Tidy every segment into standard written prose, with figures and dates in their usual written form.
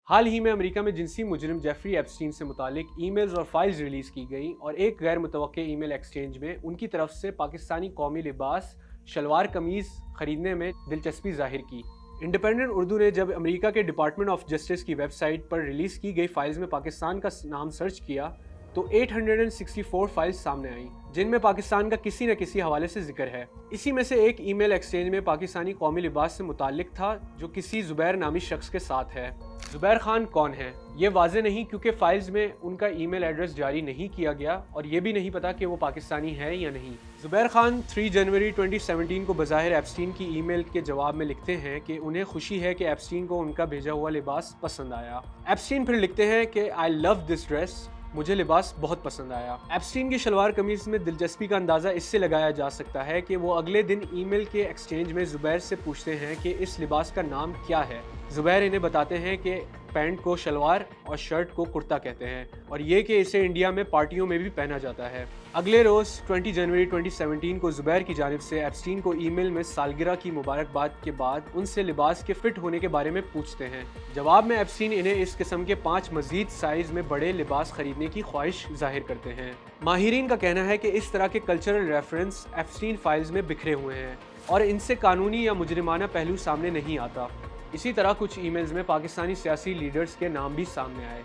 हाल ही में अमेरिका में जिनसी मुजरिम जेफरी एप्स्टीन से मुतालिक ईमेल्स और फाइल्स रिलीज़ की गई और एक गैर मुतवक्के ईमेल एक्सचेंज में उनकी तरफ से पाकिस्तानी कौमी लिबास शलवार कमीज़ ख़रीदने में दिलचस्पी ज़ाहिर की। इंडिपेंडेंट उर्दू ने जब अमेरिका के डिपार्टमेंट ऑफ जस्टिस की वेबसाइट पर रिलीज़ की गई फाइल्स में पाकिस्तान का नाम सर्च किया तो 864 फाइल्स सामने आईं, जिनमें पाकिस्तान का किसी न किसी हवाले से जिक्र है। इसी में से एक ईमेल एक्सचेंज में पाकिस्तानी कौमी लिबास से मुताल्लिक था जो किसी ज़ुबैर नामी शख्स के साथ है। ज़ुबैर खान कौन है ये वाज़े नहीं, क्योंकि फाइल्स में उनका ईमेल एड्रेस जारी नहीं किया गया और ये भी नहीं पता कि वो पाकिस्तानी है या नहीं। ज़ुबैर खान 3 जनवरी 2017 को बज़ाहिर एप्स्टीन की ईमेल के जवाब में लिखते हैं कि उन्हें खुशी है कि एप्स्टीन को उनका भेजा हुआ लिबास पसंद आया। एप्स्टीन फिर लिखते हैं कि आई लव दिस ड्रेस, मुझे लिबास बहुत पसंद आया। एप्स्टीन की शलवार कमीज में दिलचस्पी का अंदाज़ा इससे लगाया जा सकता है कि वो अगले दिन ईमेल के एक्सचेंज में ज़ुबैर से पूछते हैं कि इस लिबास का नाम क्या है। ज़ुबैर इन्हें बताते हैं कि पैंट को शलवार और शर्ट को कुर्ता कहते हैं और ये कि इसे इंडिया में पार्टियों में भी पहना जाता है। अगले रोज़ 20 जनवरी 2017 को ज़ुबैर की जानिब से एप्स्टीन को ईमेल में सालगिरह की मुबारकबाद के बाद उनसे लिबास के फिट होने के बारे में पूछते हैं। जवाब में एप्स्टीन इन्हें इस किस्म के 5 मज़ीद साइज़ में बड़े लिबास खरीदने की ख्वाहिश जाहिर करते हैं। माहिरीन का कहना है कि इस तरह के कल्चरल रेफरेंस एप्स्टीन फाइल्स में बिखरे हुए हैं और इनसे कानूनी या मुजरिमाना पहलू सामने नहीं आता। इसी तरह कुछ ईमेल्स में पाकिस्तानी सियासी लीडर्स के नाम भी सामने आए,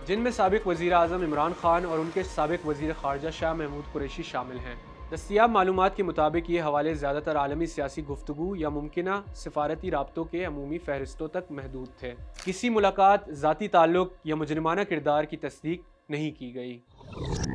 जिनमें साबिक वज़ीर आज़म इमरान खान और उनके साबिक वज़ीर ख़ारजा शाह महमूद कुरैशी शामिल हैं। दस्तयाब मालूमात के मुताबिक ये हवाले ज़्यादातर आलमी सियासी गुफ्तगू या मुमकिना सिफारती राब्तों के अमूमी फहरिस्तों तक महदूद थे। किसी मुलाकात, ज़ाती ताल्लुक़ या मुजरिमाना किरदार की तस्दीक नहीं की गई।